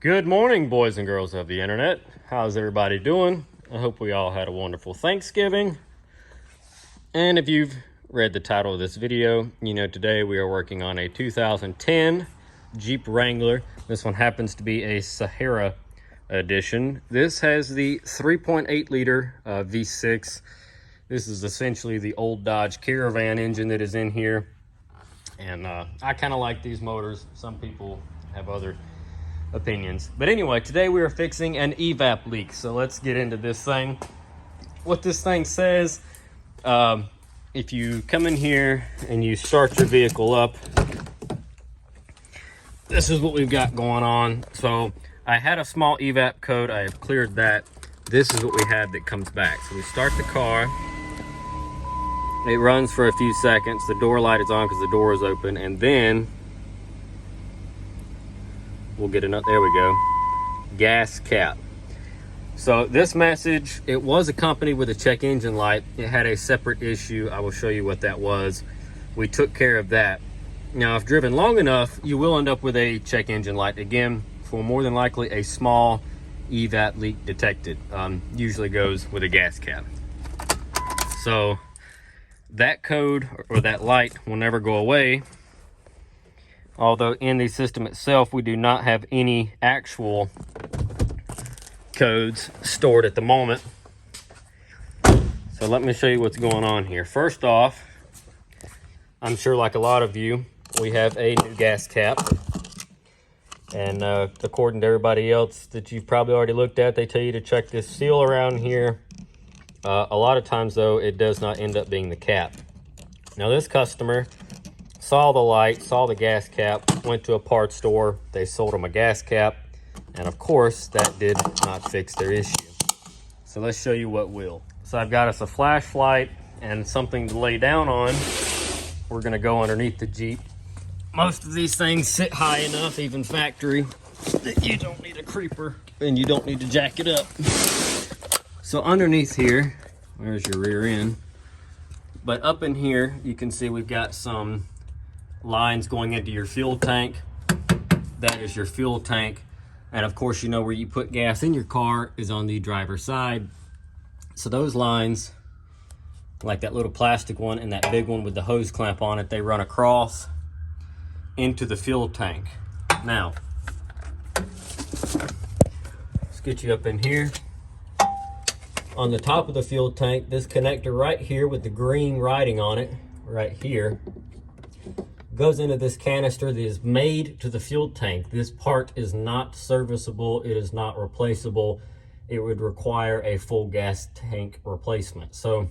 Good morning, boys and girls of the internet. How's everybody doing? I hope we all had a wonderful Thanksgiving. And if you've read the title of this video, you know today we are working on a 2010 Jeep Wrangler. This one happens to be a Sahara edition. This has the 3.8 liter V6. This is essentially the old Dodge Caravan engine that is in here. And I kind of like these motors. Some people have other opinions. But anyway, today we are fixing an EVAP leak. So let's get into this thing. What this thing says, if you come in here and you start your vehicle up, this is what we've got going on. So I had a small EVAP code. I have cleared that. This is what we had that comes back. So we start the car. It runs for a few seconds. The door light is on because the door is open. And then we'll get another, there we go, gas cap. So this message, it was accompanied with a check engine light. It had a separate issue. I will show you what that was. We took care of that. Now, if driven long enough, you will end up with a check engine light. Again, for more than likely a small EVAP leak detected. Usually goes with a gas cap. So that code or that light will never go away. Although in the system itself, we do not have any actual codes stored at the moment. So let me show you what's going on here. First off, I'm sure like a lot of you, we have a new gas cap. And according to everybody else that you've probably already looked at, they tell you to check this seal around here. A lot of times though, it does not end up being the cap. Now this customer saw the light, saw the gas cap, went to a parts store, they sold them a gas cap, and of course that did not fix their issue. So let's show you what will. So I've got us a flashlight and something to lay down on. We're gonna go underneath the Jeep. Most of these things sit high enough, even factory, that you don't need a creeper and you don't need to jack it up. So underneath here, there's your rear end. But up in here, you can see we've got some lines going into your fuel tank. That is your fuel tank. And of course, you know where you put gas in your car is on the driver's side. So those lines, like that little plastic one and that big one with the hose clamp on it, they run across into the fuel tank. Now, let's get you up in here. On the top of the fuel tank, this connector right here with the green writing on it, right here, goes into this canister that is made to the fuel tank. This part is not serviceable. It is not replaceable. It would require a full gas tank replacement. So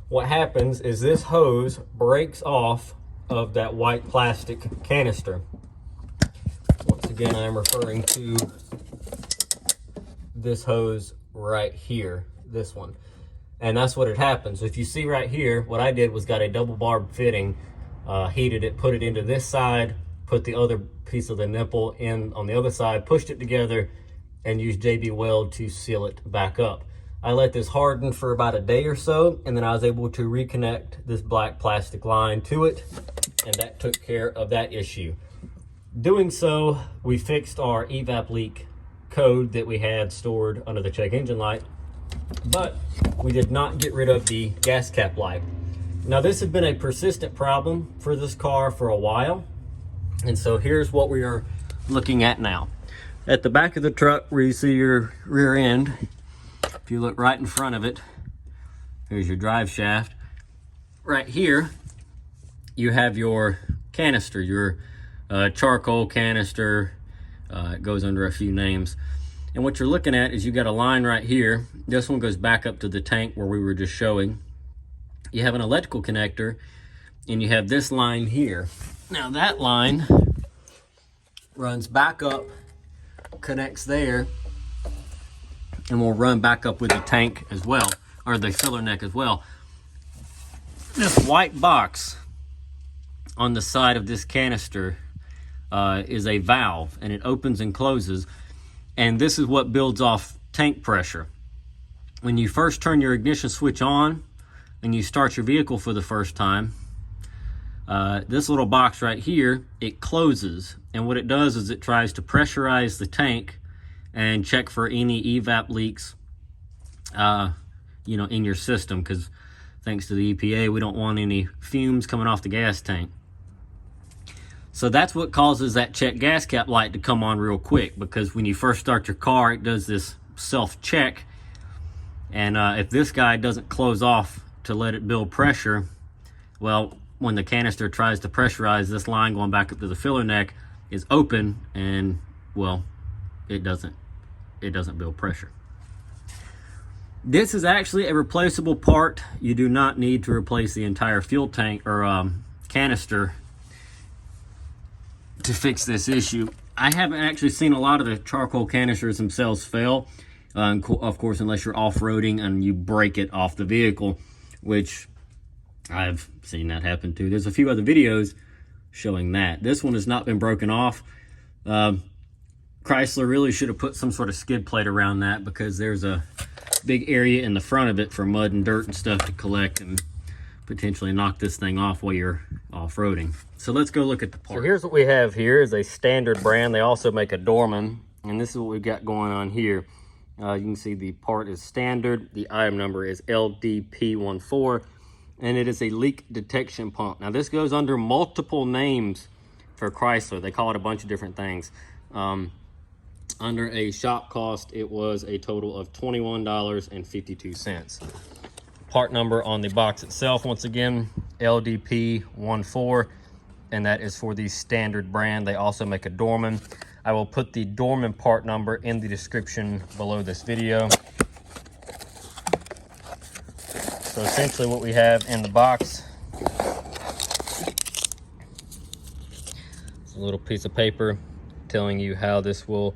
what happens is this hose breaks off of that white plastic canister. Once again, I am referring to this hose right here, this one. And that's what it happens. If you see right here, what I did was got a double barb fitting, heated it, put it into this side, put the other piece of the nipple in on the other side, pushed it together, and used JB Weld to seal it back up. I let this harden for about a day or so, and then I was able to reconnect this black plastic line to it, and that took care of that issue. Doing so, we fixed our EVAP leak code that we had stored under the check engine light, but we did not get rid of the gas cap light. Now this has been a persistent problem for this car for a while. And so here's what we are looking at now. At the back of the truck where you see your rear end, if you look right in front of it, here's your drive shaft. Right here, you have your canister, your charcoal canister. It goes under a few names. And what you're looking at is you got a line right here. This one goes back up to the tank where we were just showing. You have an electrical connector, and you have this line here. Now that line runs back up, connects there, and will run back up with the tank as well, or the filler neck as well. This white box on the side of this canister is a valve, and it opens and closes, and this is what builds off tank pressure. When you first turn your ignition switch on, and you start your vehicle for the first time, this little box right here, it closes. And what it does is it tries to pressurize the tank and check for any EVAP leaks, you know, in your system, because thanks to the EPA, we don't want any fumes coming off the gas tank. So that's what causes that check gas cap light to come on real quick, because when you first start your car, it does this self-check, and if this guy doesn't close off to let it build pressure, well, when the canister tries to pressurize, this line going back up to the filler neck is open, and well, it doesn't build pressure. This is actually a replaceable part. You do not need to replace the entire fuel tank or canister to fix this issue. I haven't actually seen a lot of the charcoal canisters themselves fail, of course, unless you're off-roading and you break it off the vehicle, which I've seen that happen too. There's a few other videos showing that. This one has not been broken off. Chrysler really should have put some sort of skid plate around that, because there's a big area in the front of it for mud and dirt and stuff to collect and potentially knock this thing off while you're off-roading. So let's go look at the part. So here's what we have here is a standard brand. They also make a Dorman, and this is what we've got going on here. You can see the part is standard. The item number is LDP14, and it is a leak detection pump. Now this goes under multiple names for Chrysler. They call it a bunch of different things. Under a shop cost, it was a total of $21.52. Part number on the box itself, once again, LDP14, and that is for the standard brand. They also make a Dorman. I will put the Dorman part number in the description below this video. So essentially what we have in the box is a little piece of paper telling you how this will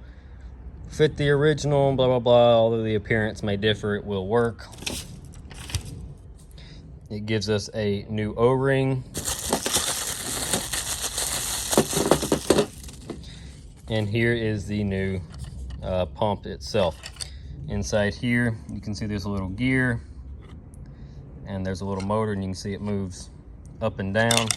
fit the original, blah, blah, blah. Although the appearance may differ, it will work. It gives us a new O-ring. And here is the new pump itself. Inside here, you can see there's a little gear, and there's a little motor, and you can see it moves up and down.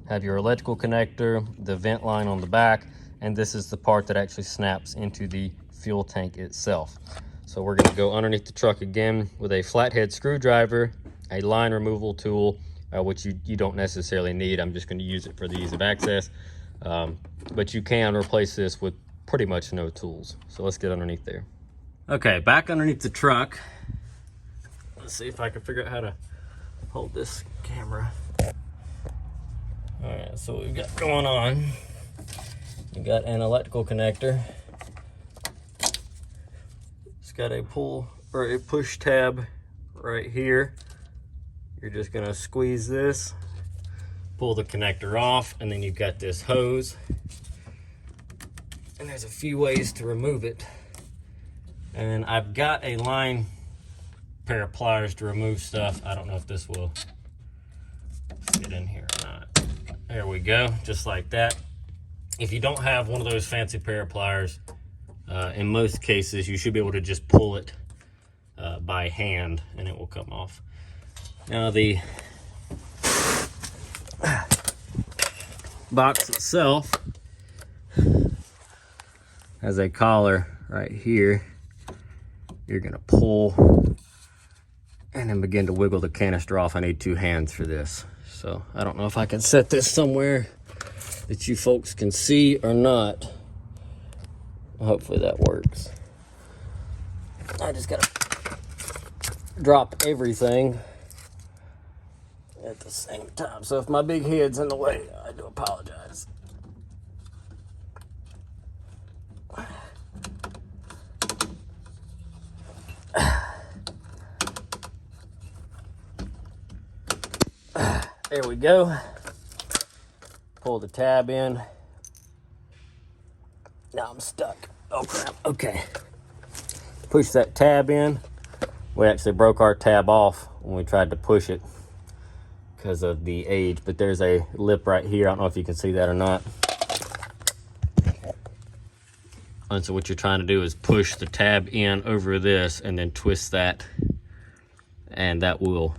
Have your electrical connector, the vent line on the back, and this is the part that actually snaps into the fuel tank itself. So we're gonna go underneath the truck again with a flathead screwdriver, a line removal tool, which you don't necessarily need. I'm just gonna use it for the ease of access. But you can replace this with pretty much no tools. So let's get underneath there. Okay, back underneath the truck. Let's see if I can figure out how to hold this camera. All right, so what we've got going on, we've got an electrical connector. It's got a pull or a push tab right here. You're just gonna squeeze this, pull the connector off, and then you've got this hose. And there's a few ways to remove it. And I've got a line pair of pliers to remove stuff. I don't know if this will fit in here or not. There we go, just like that. If you don't have one of those fancy pair of pliers, in most cases, you should be able to just pull it by hand and it will come off. Now the box itself has a collar right here. You're gonna pull and then begin to wiggle the canister off. I need two hands for this. So I don't know if I can set this somewhere that you folks can see or not. Hopefully that works. I just gotta drop everything at the same time. So if my big head's in the way, I do apologize. There we go. Pull the tab in. Now I'm stuck. Oh crap, okay. Push that tab in. We actually broke our tab off when we tried to push it because of the age, but there's a lip right here. I don't know if you can see that or not. And so what you're trying to do is push the tab in over this and then twist that, and that will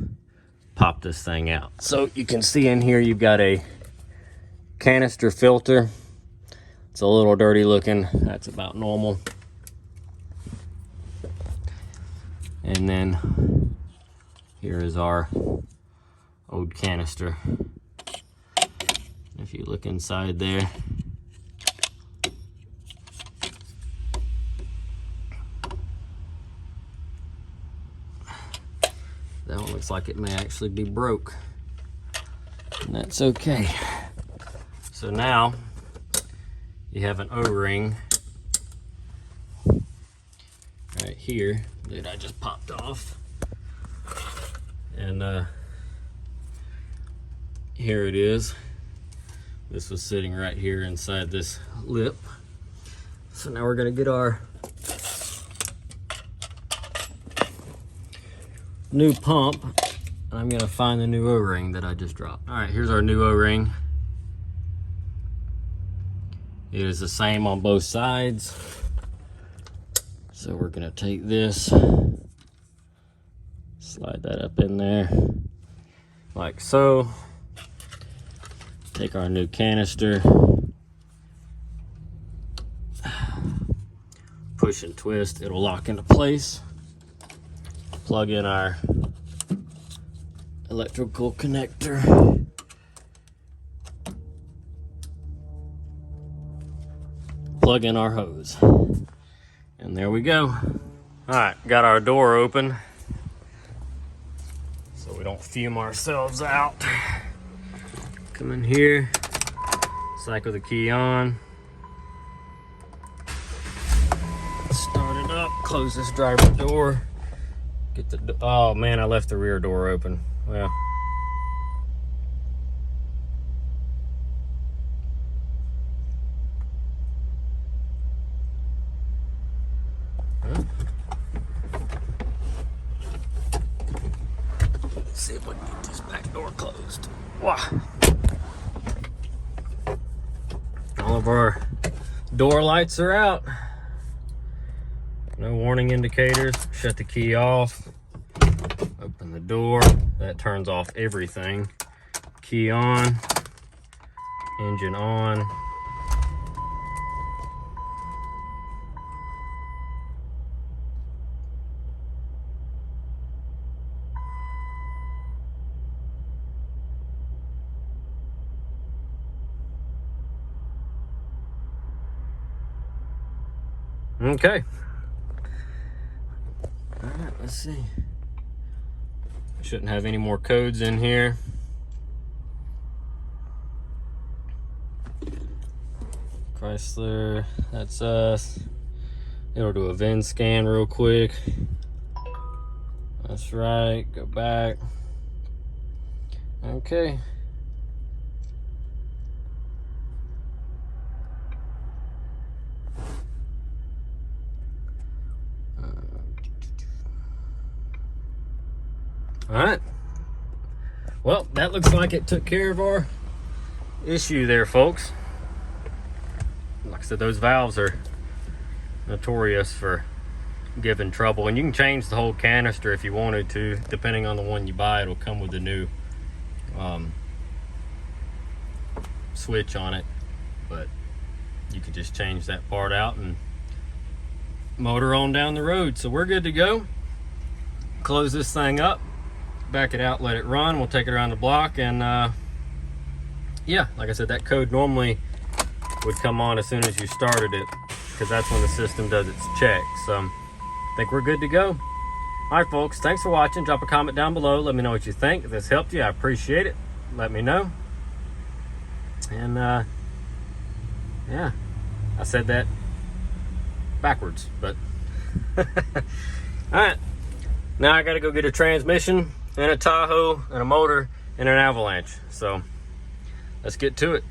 pop this thing out. So you can see in here you've got a canister filter. It's a little dirty looking. That's about normal. And then here is our old canister. If you look inside there, that one looks like it may actually be broke. And that's okay. So now you have an O-ring right here that I just popped off. And here it is. This was sitting right here inside this lip. So now we're gonna get our new pump. I'm gonna find the new O-ring that I just dropped. All right, here's our new O-ring. It is the same on both sides. So we're gonna take this, slide that up in there, like so. Take our new canister, push and twist, it'll lock into place. Plug in our electrical connector. Plug in our hose. And there we go. All right, got our door open so we don't fume ourselves out. Come in here, cycle the key on. Start it up, close this driver door. Get the, oh man, I left the rear door open. Well. Let's see if I can get this back door closed. Wow. All of our door lights are out. No warning indicators. Shut the key off. Open the door. That turns off everything. Key on. Engine on. Okay. All right, let's see. Shouldn't have any more codes in here. Chrysler, that's us. It'll do a VIN scan real quick. That's right, go back. Okay. All right. Well, that looks like it took care of our issue there, folks. Like I said, those valves are notorious for giving trouble, and you can change the whole canister if you wanted to. Depending on the one you buy, it'll come with the new switch on it, but you can just change that part out and motor on down the road. So we're good to go. Close this thing up, back it out, let it run. We'll take it around the block, and yeah, like I said, that code normally would come on as soon as you started it, because that's when the system does its check. So I think we're good to go. All right, folks, thanks for watching. Drop a comment down below. Let me know what you think. If this helped you, I appreciate it. Let me know. And yeah, I said that backwards, but all right. Now I got to go get a transmission and a Tahoe and a motor and an Avalanche. So let's get to it.